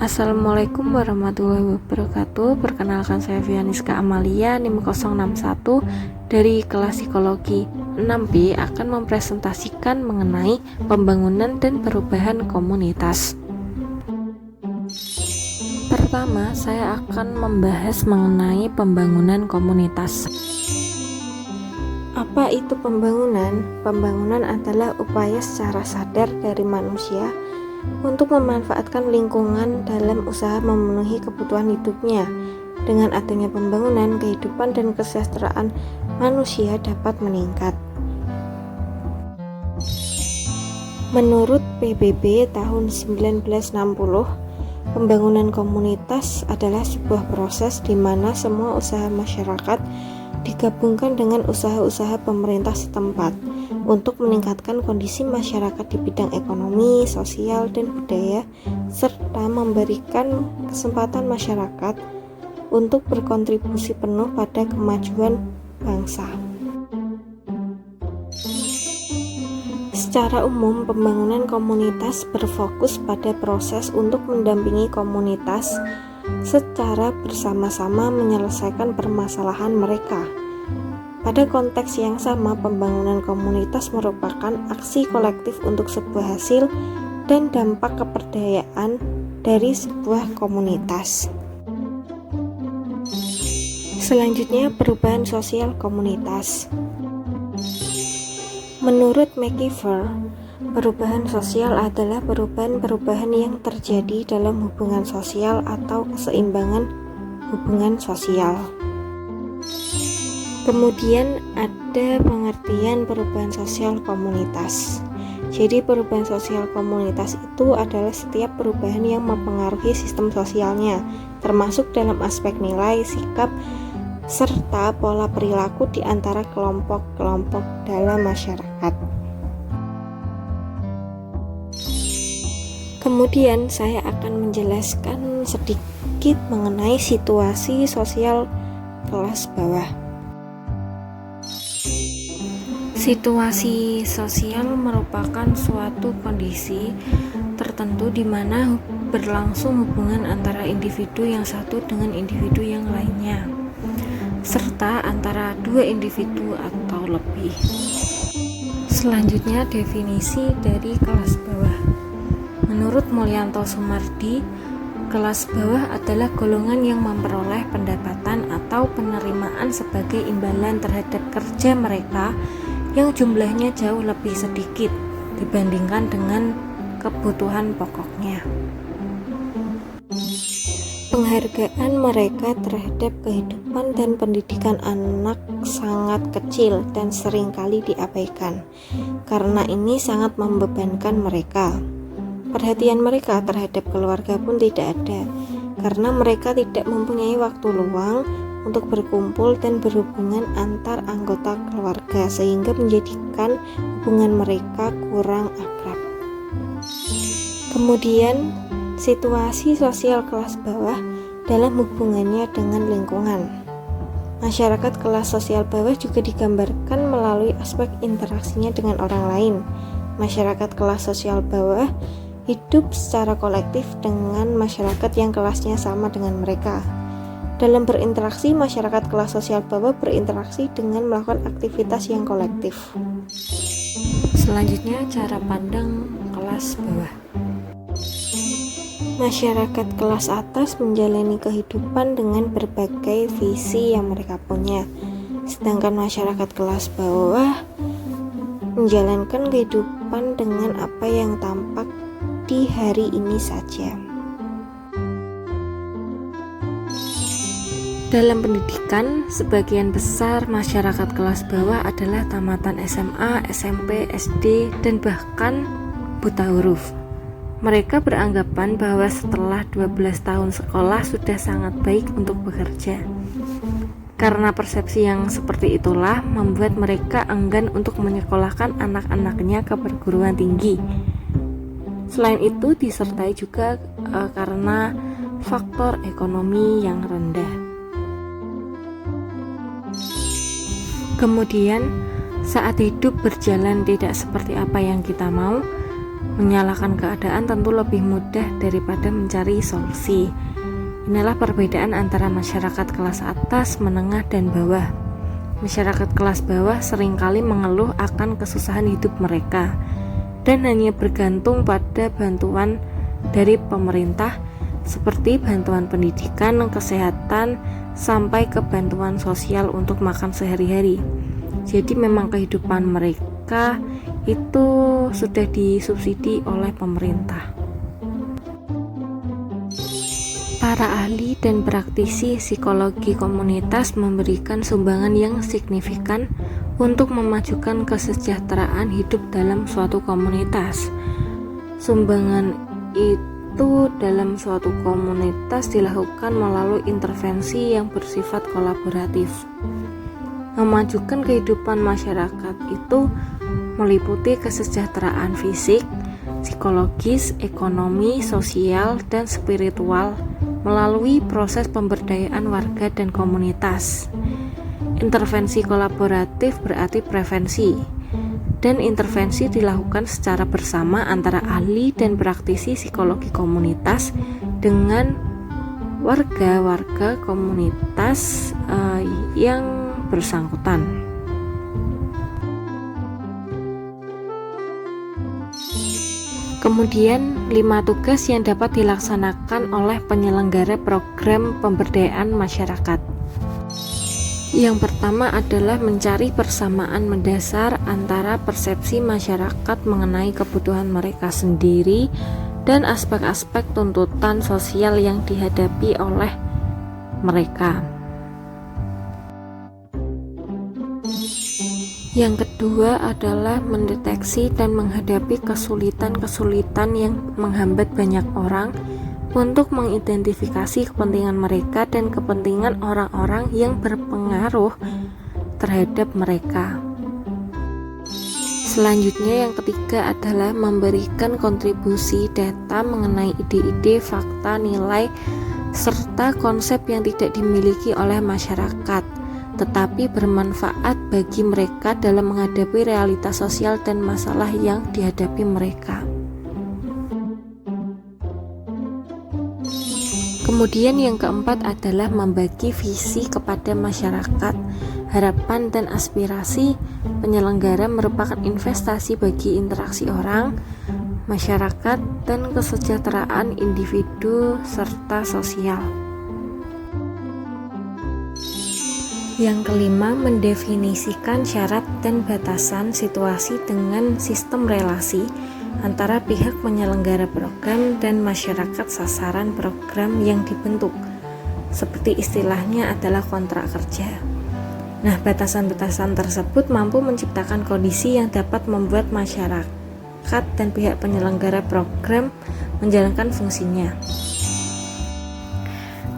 Assalamualaikum warahmatullahi wabarakatuh. Perkenalkan, saya Vianiska Amalia, NIM 061 dari kelas psikologi 6B akan mempresentasikan mengenai pembangunan dan perubahan komunitas. Pertama, saya akan membahas mengenai pembangunan komunitas. Apa itu pembangunan? Pembangunan adalah upaya secara sadar dari manusia untuk memanfaatkan lingkungan dalam usaha memenuhi kebutuhan hidupnya. Dengan adanya pembangunan, kehidupan dan kesejahteraan manusia dapat meningkat. Menurut PBB tahun 1960, pembangunan komunitas adalah sebuah proses di mana semua usaha masyarakat digabungkan dengan usaha-usaha pemerintah setempat untuk meningkatkan kondisi masyarakat di bidang ekonomi, sosial, dan budaya, serta memberikan kesempatan masyarakat untuk berkontribusi penuh pada kemajuan bangsa. Secara umum, pembangunan komunitas berfokus pada proses untuk mendampingi komunitas secara bersama-sama menyelesaikan permasalahan mereka. Pada konteks yang sama, pembangunan komunitas merupakan aksi kolektif untuk sebuah hasil dan dampak keberdayaan dari sebuah komunitas. Selanjutnya, perubahan sosial komunitas. Menurut McKeever, perubahan sosial adalah perubahan-perubahan yang terjadi dalam hubungan sosial atau keseimbangan hubungan sosial. Kemudian ada pengertian perubahan sosial komunitas. Jadi perubahan sosial komunitas itu adalah setiap perubahan yang mempengaruhi sistem sosialnya, termasuk dalam aspek nilai, sikap, serta pola perilaku di antara kelompok-kelompok dalam masyarakat. Kemudian saya akan menjelaskan sedikit mengenai situasi sosial kelas bawah. Situasi sosial merupakan suatu kondisi tertentu di mana berlangsung hubungan antara individu yang satu dengan individu yang lainnya, serta antara dua individu atau lebih. Selanjutnya, definisi dari kelas bawah. Menurut Mulyanto Sumardi, kelas bawah adalah golongan yang memperoleh pendapatan atau penerimaan sebagai imbalan terhadap kerja mereka yang jumlahnya jauh lebih sedikit dibandingkan dengan kebutuhan pokoknya. Penghargaan mereka terhadap kehidupan dan pendidikan anak sangat kecil dan seringkali diabaikan. Karena ini sangat membebankan mereka. Perhatian mereka terhadap keluarga pun tidak ada, karena mereka tidak mempunyai waktu luang untuk berkumpul dan berhubungan antar anggota keluarga, sehingga menjadikan hubungan mereka kurang akrab. Kemudian, situasi sosial kelas bawah dalam hubungannya dengan lingkungan. Masyarakat kelas sosial bawah juga digambarkan melalui aspek interaksinya dengan orang lain. Masyarakat kelas sosial bawah hidup secara kolektif dengan masyarakat yang kelasnya sama dengan mereka. Dalam berinteraksi, masyarakat kelas sosial bawah berinteraksi dengan melakukan aktivitas yang kolektif. Selanjutnya, cara pandang kelas bawah. Masyarakat kelas atas menjalani kehidupan dengan berbagai visi yang mereka punya, sedangkan masyarakat kelas bawah menjalankan kehidupan dengan apa yang tampak di hari ini saja. Dalam pendidikan, sebagian besar masyarakat kelas bawah adalah tamatan SMA, SMP, SD, dan bahkan buta huruf. Mereka beranggapan bahwa setelah 12 tahun sekolah sudah sangat baik untuk bekerja. Karena persepsi yang seperti itulah membuat mereka enggan untuk menyekolahkan anak-anaknya ke perguruan tinggi. Selain itu disertai juga karena faktor ekonomi yang rendah. Kemudian, saat hidup berjalan tidak seperti apa yang kita mau, Menyalahkan keadaan tentu lebih mudah daripada mencari solusi. Inilah perbedaan antara masyarakat kelas atas, menengah, dan bawah. Masyarakat kelas bawah seringkali mengeluh akan kesusahan hidup mereka dan hanya bergantung pada bantuan dari pemerintah seperti bantuan pendidikan, kesehatan, sampai ke bantuan sosial untuk makan sehari-hari. Jadi memang kehidupan mereka itu sudah disubsidi oleh pemerintah. Para ahli dan praktisi psikologi komunitas memberikan sumbangan yang signifikan untuk memajukan kesejahteraan hidup dalam suatu komunitas. Sumbangan itu dalam suatu komunitas dilakukan melalui intervensi yang bersifat kolaboratif. Memajukan kehidupan masyarakat itu meliputi kesejahteraan fisik, psikologis, ekonomi, sosial, dan spiritual melalui proses pemberdayaan warga dan komunitas. Intervensi kolaboratif berarti prevensi, dan intervensi dilakukan secara bersama antara ahli dan praktisi psikologi komunitas dengan warga-warga komunitas yang bersangkutan. Kemudian 5 tugas yang dapat dilaksanakan oleh penyelenggara program pemberdayaan masyarakat. Yang pertama adalah mencari persamaan mendasar antara persepsi masyarakat mengenai kebutuhan mereka sendiri dan aspek-aspek tuntutan sosial yang dihadapi oleh mereka. Yang kedua adalah mendeteksi dan menghadapi kesulitan-kesulitan yang menghambat banyak orang untuk mengidentifikasi kepentingan mereka dan kepentingan orang-orang yang berpengaruh terhadap mereka. Selanjutnya yang ketiga adalah memberikan kontribusi data mengenai ide-ide, fakta, nilai, serta konsep yang tidak dimiliki oleh masyarakat, tetapi bermanfaat bagi mereka dalam menghadapi realitas sosial dan masalah yang dihadapi mereka. Kemudian yang keempat adalah membagi visi kepada masyarakat. Harapan dan aspirasi penyelenggara merupakan investasi bagi interaksi orang, masyarakat, dan kesejahteraan individu serta sosial. Yang kelima, mendefinisikan syarat dan batasan situasi dengan sistem relasi antara pihak penyelenggara program dan masyarakat sasaran program yang dibentuk, seperti istilahnya adalah kontrak kerja. Nah, batasan-batasan tersebut mampu menciptakan kondisi yang dapat membuat masyarakat dan pihak penyelenggara program menjalankan fungsinya.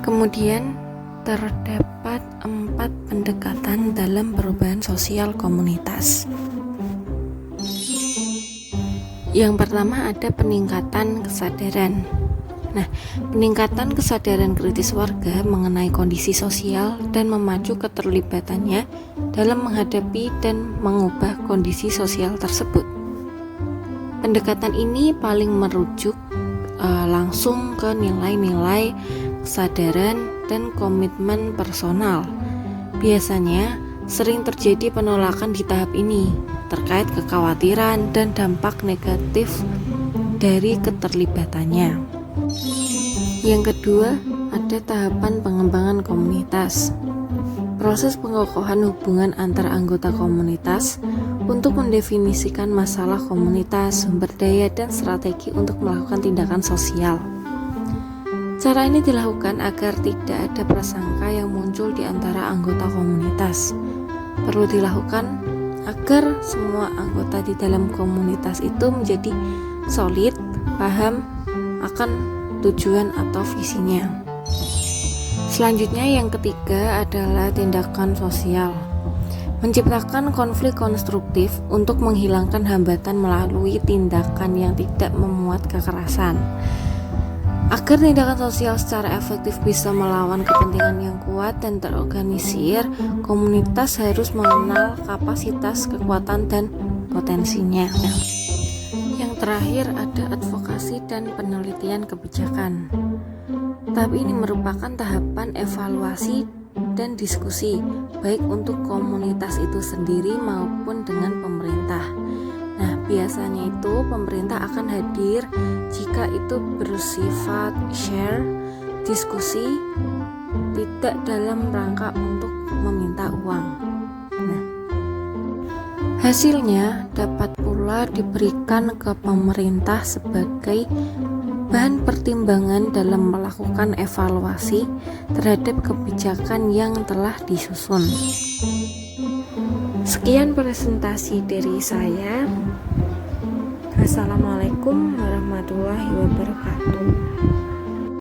Kemudian terdapat 4 pendekatan dalam perubahan sosial komunitas. Yang pertama ada peningkatan kesadaran. Nah, peningkatan kesadaran kritis warga mengenai kondisi sosial dan memacu keterlibatannya dalam menghadapi dan mengubah kondisi sosial tersebut. Pendekatan ini paling merujuk langsung ke nilai-nilai kesadaran dan komitmen personal. Biasanya sering terjadi penolakan di tahap ini terkait kekhawatiran dan dampak negatif dari keterlibatannya. Yang kedua, ada tahapan pengembangan komunitas. Proses pengokohan hubungan antar anggota komunitas untuk mendefinisikan masalah komunitas, sumber daya, dan strategi untuk melakukan tindakan sosial. Cara ini dilakukan agar tidak ada prasangka yang muncul di antara anggota komunitas. Perlu dilakukan agar semua anggota di dalam komunitas itu menjadi solid, paham akan tujuan atau visinya. Selanjutnya yang ketiga adalah tindakan sosial. Menciptakan konflik konstruktif untuk menghilangkan hambatan melalui tindakan yang tidak memuat kekerasan. Agar tindakan sosial secara efektif bisa melawan kepentingan yang kuat dan terorganisir, komunitas harus mengenal kapasitas, kekuatan, dan potensinya. Yang terakhir ada advokasi dan penelitian kebijakan. Tahap ini merupakan tahapan evaluasi dan diskusi, baik untuk komunitas itu sendiri maupun dengan pemerintah. Nah, biasanya itu pemerintah akan hadir jika itu bersifat share, diskusi, tidak dalam rangka untuk meminta uang. Nah, hasilnya dapat pula diberikan ke pemerintah sebagai bahan pertimbangan dalam melakukan evaluasi terhadap kebijakan yang telah disusun. Sekian presentasi dari saya. Assalamualaikum warahmatullahi wabarakatuh.